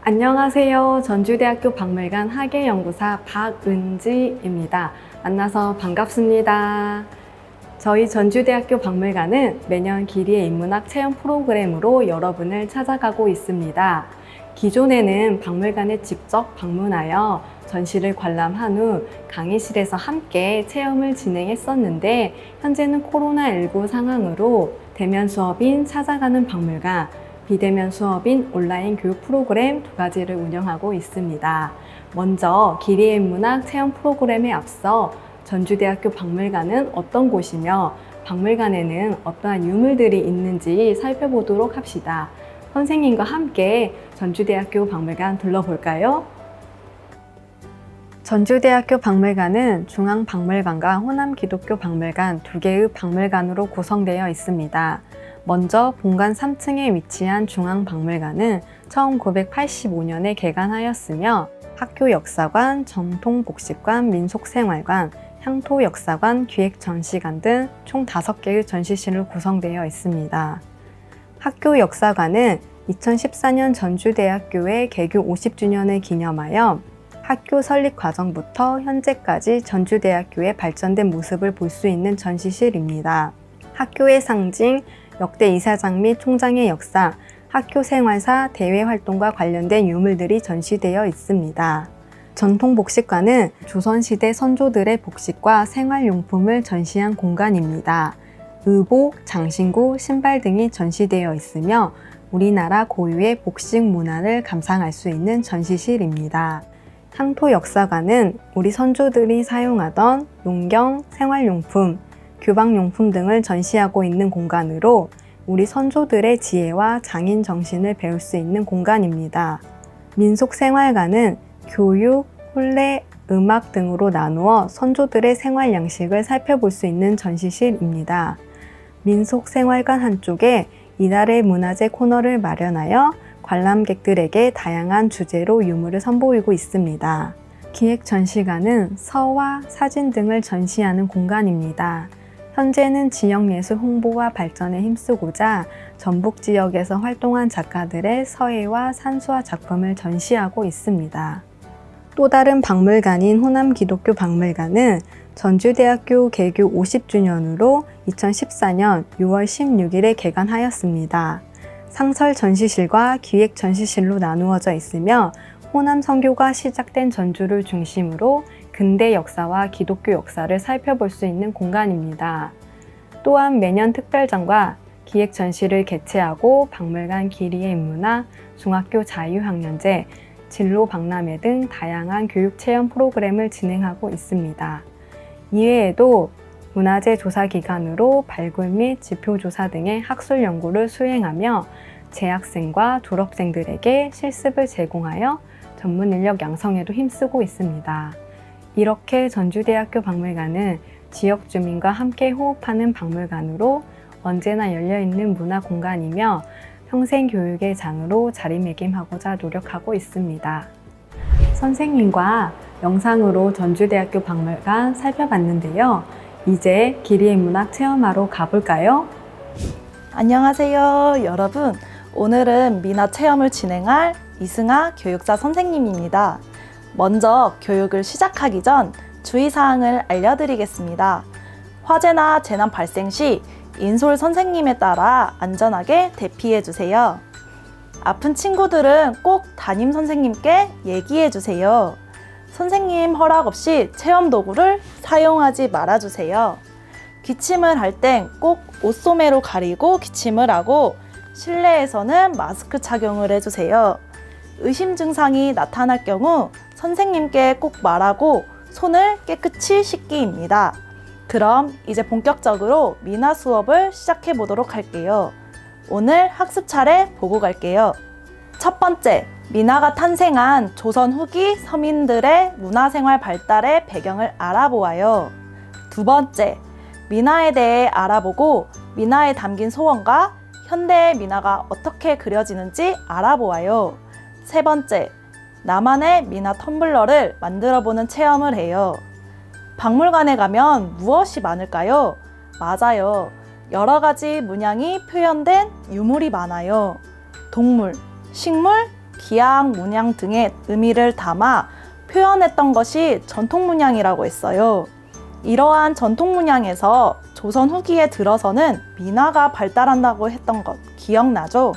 안녕하세요. 전주대학교 박물관 학예연구사 박은지입니다. 만나서 반갑습니다. 저희 전주대학교 박물관은 매년 기리의 인문학 체험 프로그램으로 여러분을 찾아가고 있습니다. 기존에는 박물관에 직접 방문하여 전시를 관람한 후 강의실에서 함께 체험을 진행했었는데, 현재는 코로나19 상황으로 대면 수업인 찾아가는 박물관, 비대면 수업인 온라인 교육 프로그램 두 가지를 운영하고 있습니다. 먼저 기리의 인문학 체험 프로그램에 앞서 전주대학교 박물관은 어떤 곳이며 박물관에는 어떠한 유물들이 있는지 살펴보도록 합시다. 선생님과 함께 전주대학교 박물관 둘러볼까요? 전주대학교 박물관은 중앙박물관과 호남기독교박물관 두 개의 박물관으로 구성되어 있습니다. 먼저 본관 3층에 위치한 중앙박물관은 1985년에 개관하였으며 학교역사관, 전통복식관, 민속생활관, 향토역사관, 기획전시관 등 총 5개의 전시실로 구성되어 있습니다. 학교역사관은 2014년 전주대학교의 개교 50주년을 기념하여 학교 설립 과정부터 현재까지 전주대학교의 발전된 모습을 볼 수 있는 전시실입니다. 학교의 상징, 역대 이사장 및 총장의 역사, 학교 생활사, 대외 활동과 관련된 유물들이 전시되어 있습니다. 전통복식관은 조선시대 선조들의 복식과 생활용품을 전시한 공간입니다. 의복, 장신구, 신발 등이 전시되어 있으며 우리나라 고유의 복식 문화를 감상할 수 있는 전시실입니다. 향토역사관은 우리 선조들이 사용하던 용경, 생활용품, 교방용품 등을 전시하고 있는 공간으로 우리 선조들의 지혜와 장인 정신을 배울 수 있는 공간입니다. 민속생활관은 교육, 혼례, 음악 등으로 나누어 선조들의 생활 양식을 살펴볼 수 있는 전시실입니다. 민속생활관 한쪽에 이달의 문화재 코너를 마련하여 관람객들에게 다양한 주제로 유물을 선보이고 있습니다. 기획전시관은 서화, 사진 등을 전시하는 공간입니다. 현재는 지역예술 홍보와 발전에 힘쓰고자 전북 지역에서 활동한 작가들의 서예와 산수화 작품을 전시하고 있습니다. 또 다른 박물관인 호남기독교 박물관은 전주대학교 개교 50주년으로 2014년 6월 16일에 개관하였습니다. 상설 전시실과 기획 전시실로 나누어져 있으며 호남 선교가 시작된 전주를 중심으로 근대 역사와 기독교 역사를 살펴볼 수 있는 공간입니다. 또한 매년 특별전과 기획 전시를 개최하고 박물관 기리의 인문학, 중학교 자유학년제, 진로 박람회 등 다양한 교육 체험 프로그램을 진행하고 있습니다. 이외에도 문화재 조사 기관으로 발굴 및 지표 조사 등의 학술 연구를 수행하며 재학생과 졸업생들에게 실습을 제공하여 전문 인력 양성에도 힘쓰고 있습니다. 이렇게 전주대학교 박물관은 지역 주민과 함께 호흡하는 박물관으로 언제나 열려있는 문화 공간이며 평생 교육의 장으로 자리매김하고자 노력하고 있습니다. 선생님과 영상으로 전주대학교 박물관 살펴봤는데요. 이제 기리의 문학 체험하러 가볼까요? 안녕하세요, 여러분. 오늘은 미나 체험을 진행할 이승아 교육자 선생님입니다. 먼저 교육을 시작하기 전 주의사항을 알려드리겠습니다. 화재나 재난 발생 시 인솔 선생님에 따라 안전하게 대피해주세요. 아픈 친구들은 꼭 담임 선생님께 얘기해주세요. 선생님 허락 없이 체험 도구를 사용하지 말아주세요. 기침을 할 땐 꼭 옷소매로 가리고 기침을 하고 실내에서는 마스크 착용을 해주세요. 의심 증상이 나타날 경우 선생님께 꼭 말하고 손을 깨끗이 씻기입니다. 그럼 이제 본격적으로 미나 수업을 시작해 보도록 할게요. 오늘 학습 차례 보고 갈게요. 첫 번째, 미나가 탄생한 조선 후기 서민들의 문화생활 발달의 배경을 알아보아요. 두 번째, 미나에 대해 알아보고 미나에 담긴 소원과 현대의 미나가 어떻게 그려지는지 알아보아요. 세 번째, 나만의 미나 텀블러를 만들어보는 체험을 해요. 박물관에 가면 무엇이 많을까요? 맞아요. 여러 가지 문양이 표현된 유물이 많아요. 동물, 식물, 기약, 문양 등의 의미를 담아 표현했던 것이 전통 문양이라고 했어요. 이러한 전통 문양에서 조선 후기에 들어서는 민화가 발달한다고 했던 것 기억나죠?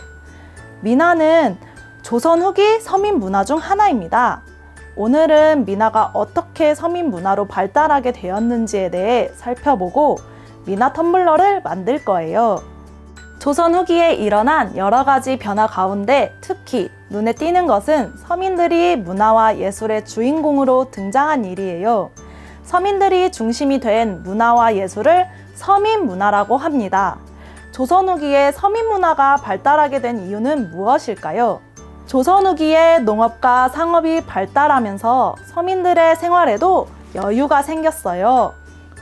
민화는 조선 후기 서민 문화 중 하나입니다. 오늘은 민화가 어떻게 서민 문화로 발달하게 되었는지에 대해 살펴보고 민화 텀블러를 만들 거예요. 조선 후기에 일어난 여러 가지 변화 가운데 특히 눈에 띄는 것은 서민들이 문화와 예술의 주인공으로 등장한 일이에요. 서민들이 중심이 된 문화와 예술을 서민 문화라고 합니다. 조선 후기에 서민 문화가 발달하게 된 이유는 무엇일까요? 조선 후기에 농업과 상업이 발달하면서 서민들의 생활에도 여유가 생겼어요.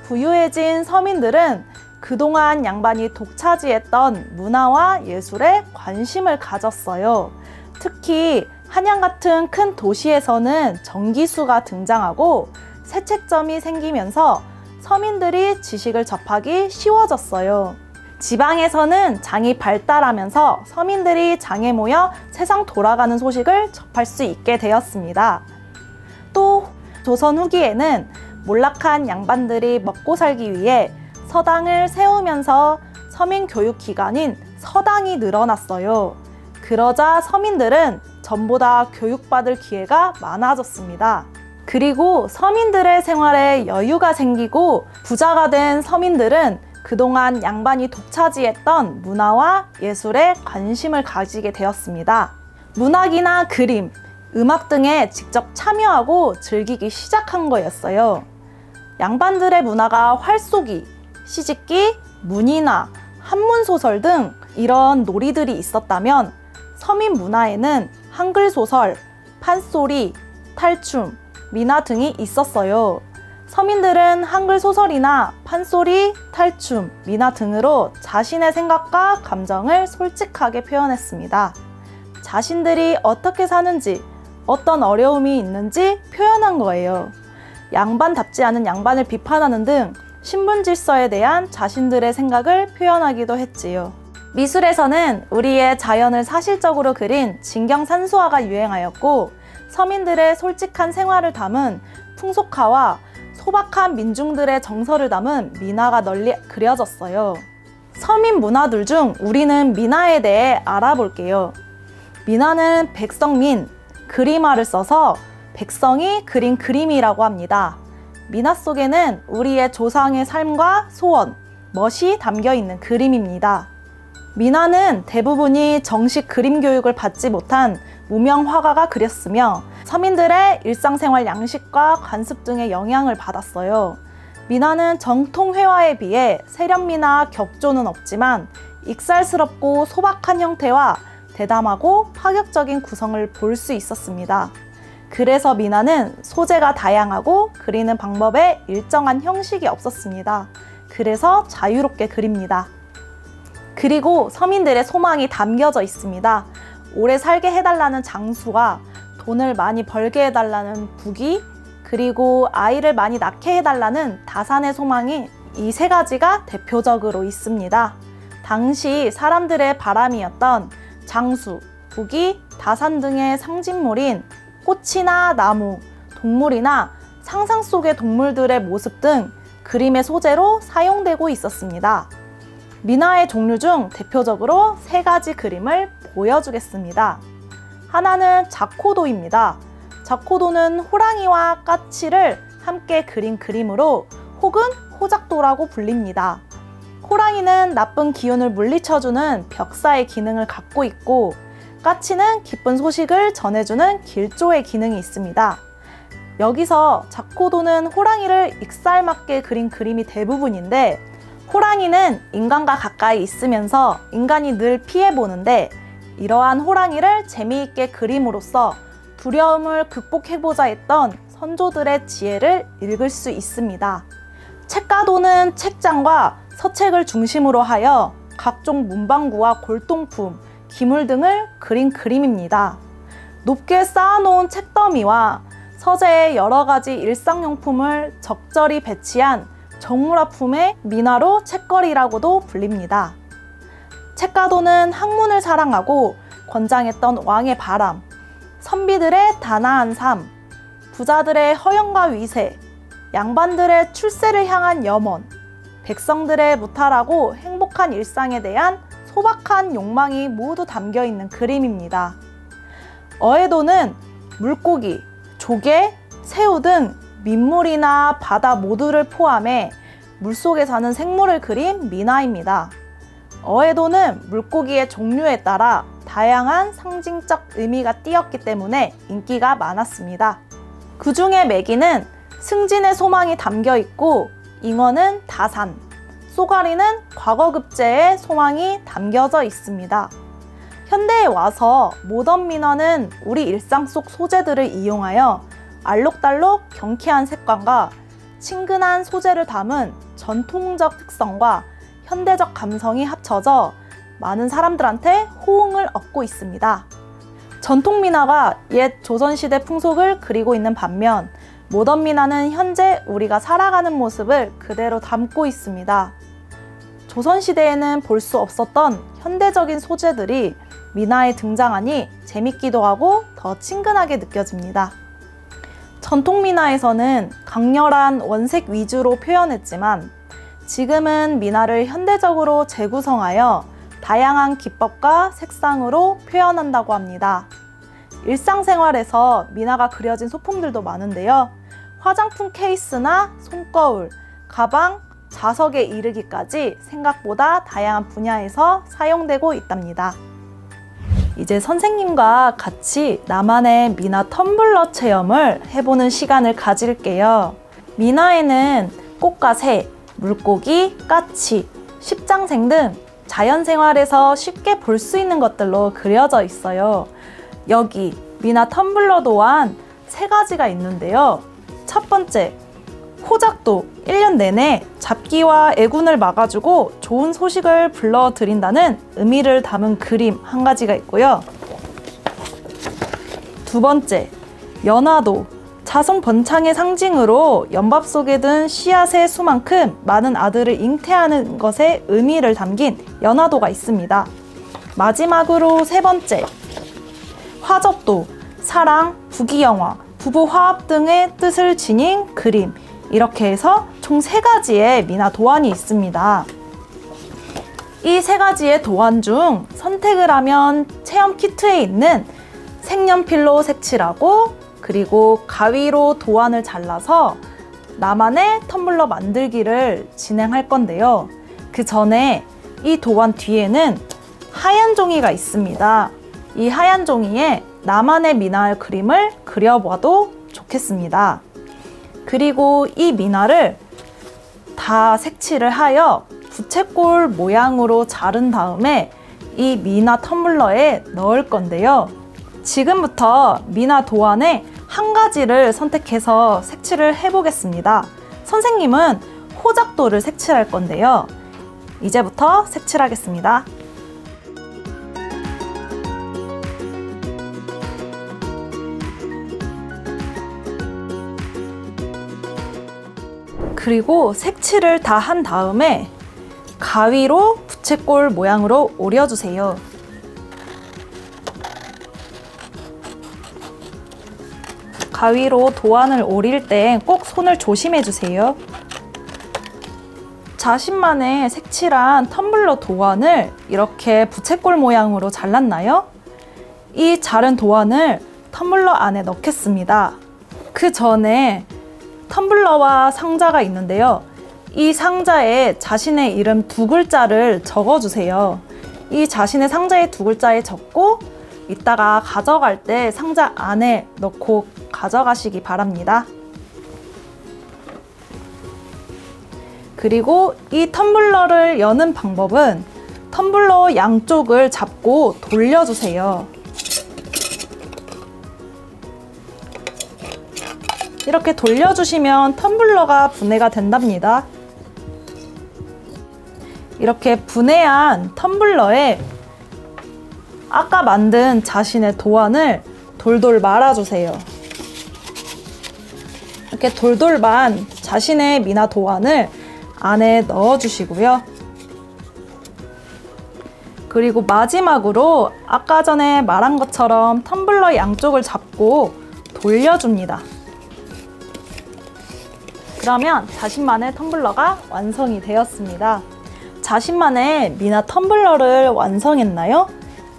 부유해진 서민들은 그동안 양반이 독차지했던 문화와 예술에 관심을 가졌어요. 특히 한양 같은 큰 도시에서는 정기수가 등장하고 세책점이 생기면서 서민들이 지식을 접하기 쉬워졌어요. 지방에서는 장이 발달하면서 서민들이 장에 모여 세상 돌아가는 소식을 접할 수 있게 되었습니다. 또 조선 후기에는 몰락한 양반들이 먹고 살기 위해 서당을 세우면서 서민 교육 기관인 서당이 늘어났어요. 그러자 서민들은 전보다 교육받을 기회가 많아졌습니다. 그리고 서민들의 생활에 여유가 생기고 부자가 된 서민들은 그동안 양반이 독차지했던 문화와 예술에 관심을 가지게 되었습니다. 문학이나 그림, 음악 등에 직접 참여하고 즐기기 시작한 거였어요. 양반들의 문화가 활쏘기, 시집기, 문이나 한문소설 등 이런 놀이들이 있었다면 서민 문화에는 한글 소설, 판소리, 탈춤, 민화 등이 있었어요. 서민들은 한글 소설이나 판소리, 탈춤, 민화 등으로 자신의 생각과 감정을 솔직하게 표현했습니다. 자신들이 어떻게 사는지, 어떤 어려움이 있는지 표현한 거예요. 양반답지 않은 양반을 비판하는 등 신분 질서에 대한 자신들의 생각을 표현하기도 했지요. 미술에서는 우리의 자연을 사실적으로 그린 진경산수화가 유행하였고 서민들의 솔직한 생활을 담은 풍속화와 소박한 민중들의 정서를 담은 민화가 널리 그려졌어요. 서민 문화들 중 우리는 민화에 대해 알아볼게요. 민화는 백성민, 그림화를 써서 백성이 그린 그림이라고 합니다. 민화 속에는 우리의 조상의 삶과 소원, 멋이 담겨 있는 그림입니다. 민화는 대부분이 정식 그림 교육을 받지 못한 무명 화가가 그렸으며 서민들의 일상생활 양식과 관습 등의 영향을 받았어요. 민화는 정통 회화에 비해 세련미나 격조는 없지만 익살스럽고 소박한 형태와 대담하고 파격적인 구성을 볼 수 있었습니다. 그래서 민화는 소재가 다양하고 그리는 방법에 일정한 형식이 없었습니다. 그래서 자유롭게 그립니다. 그리고 서민들의 소망이 담겨져 있습니다. 오래 살게 해달라는 장수와 돈을 많이 벌게 해달라는 부귀, 그리고 아이를 많이 낳게 해달라는 다산의 소망이 이 세 가지가 대표적으로 있습니다. 당시 사람들의 바람이었던 장수, 부귀, 다산 등의 상징물인 꽃이나 나무, 동물이나 상상 속의 동물들의 모습 등 그림의 소재로 사용되고 있었습니다. 민화의 종류 중 대표적으로 세 가지 그림을 보여주겠습니다. 하나는 자코도입니다. 자코도는 호랑이와 까치를 함께 그린 그림으로 혹은 호작도라고 불립니다. 호랑이는 나쁜 기운을 물리쳐주는 벽사의 기능을 갖고 있고 까치는 기쁜 소식을 전해주는 길조의 기능이 있습니다. 여기서 자코도는 호랑이를 익살맞게 그린 그림이 대부분인데 호랑이는 인간과 가까이 있으면서 인간이 늘 피해보는데 이러한 호랑이를 재미있게 그림으로써 두려움을 극복해보자 했던 선조들의 지혜를 읽을 수 있습니다. 책가도는 책장과 서책을 중심으로 하여 각종 문방구와 골동품, 기물 등을 그린 그림입니다. 높게 쌓아놓은 책더미와 서재의 여러 가지 일상용품을 적절히 배치한 정물화품의 민화로 책거리라고도 불립니다. 책가도는 학문을 사랑하고 권장했던 왕의 바람, 선비들의 단아한 삶, 부자들의 허영과 위세, 양반들의 출세를 향한 염원, 백성들의 무탈하고 행복한 일상에 대한 소박한 욕망이 모두 담겨 있는 그림입니다. 어해도는 물고기, 조개, 새우 등 민물이나 바다 모두를 포함해 물속에 사는 생물을 그린 민화입니다. 어해도는 물고기의 종류에 따라 다양한 상징적 의미가 띄었기 때문에 인기가 많았습니다. 그 중에 매기는 승진의 소망이 담겨 있고, 잉어는 다산, 쏘가리는 과거급제의 소망이 담겨져 있습니다. 현대에 와서 모던 민화는 우리 일상 속 소재들을 이용하여 알록달록 경쾌한 색감과 친근한 소재를 담은 전통적 특성과 현대적 감성이 합쳐져 많은 사람들한테 호응을 얻고 있습니다. 전통 민화가 옛 조선시대 풍속을 그리고 있는 반면, 모던 민화는 현재 우리가 살아가는 모습을 그대로 담고 있습니다. 조선시대에는 볼 수 없었던 현대적인 소재들이 민화에 등장하니 재밌기도 하고 더 친근하게 느껴집니다. 전통 민화에서는 강렬한 원색 위주로 표현했지만, 지금은 민화를 현대적으로 재구성하여 다양한 기법과 색상으로 표현한다고 합니다. 일상생활에서 민화가 그려진 소품들도 많은데요. 화장품 케이스나 손거울, 가방, 자석에 이르기까지 생각보다 다양한 분야에서 사용되고 있답니다. 이제 선생님과 같이 나만의 민화 텀블러 체험을 해보는 시간을 가질게요. 민화에는 꽃과 새, 물고기, 까치, 십장생 등 자연생활에서 쉽게 볼 수 있는 것들로 그려져 있어요. 여기 민화 텀블러 또한 3가지가 있는데요. 첫 번째, 호작도 1년 내내 잡기와 애군을 막아주고 좋은 소식을 불러드린다는 의미를 담은 그림 1가지가 있고요. 두 번째, 연화도, 자성번창의 상징으로 연밥 속에 든 씨앗의 수만큼 많은 아들을 잉태하는 것에 의미를 담긴 연화도가 있습니다. 마지막으로 3번째, 화접도, 사랑, 부귀영화, 부부 화합 등의 뜻을 지닌 그림. 이렇게 해서 총 3가지의 민화 도안이 있습니다. 이 3가지의 도안 중 선택을 하면 체험 키트에 있는 색연필로 색칠하고, 그리고 가위로 도안을 잘라서 나만의 텀블러 만들기를 진행할 건데요. 그 전에 이 도안 뒤에는 하얀 종이가 있습니다. 이 하얀 종이에 나만의 민화 그림을 그려봐도 좋겠습니다. 그리고 이 민화를 다 색칠을 하여 부채꼴 모양으로 자른 다음에 이 민화 텀블러에 넣을 건데요. 지금부터 민화 도안에 1가지를 선택해서 색칠을 해보겠습니다. 선생님은 호작도를 색칠할 건데요. 이제부터 색칠하겠습니다. 그리고 색칠을 다 한 다음에 가위로 부채꼴 모양으로 오려주세요. 가위로 도안을 오릴 때 꼭 손을 조심해 주세요. 자신만의 색칠한 텀블러 도안을 이렇게 부채꼴 모양으로 잘랐나요? 이 자른 도안을 텀블러 안에 넣겠습니다. 그 전에 텀블러와 상자가 있는데요. 이 상자에 자신의 이름 2글자를 적어주세요. 이 자신의 상자에 2글자에 적고 이따가 가져갈 때 상자 안에 넣고 가져가시기 바랍니다. 그리고 이 텀블러를 여는 방법은 텀블러 양쪽을 잡고 돌려주세요. 이렇게 돌려주시면 텀블러가 분해가 된답니다. 이렇게 분해한 텀블러에 아까 만든 자신의 도안을 돌돌 말아주세요. 이렇게 돌돌 만 자신의 민화 도안을 안에 넣어주시고요. 그리고 마지막으로 아까 전에 말한 것처럼 텀블러 양쪽을 잡고 돌려줍니다. 그러면 자신만의 텀블러가 완성이 되었습니다. 자신만의 미나 텀블러를 완성했나요?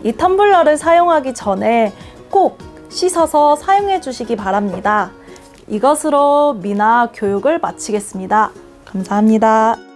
이 텀블러를 사용하기 전에 꼭 씻어서 사용해 주시기 바랍니다. 이것으로 미나 교육을 마치겠습니다. 감사합니다.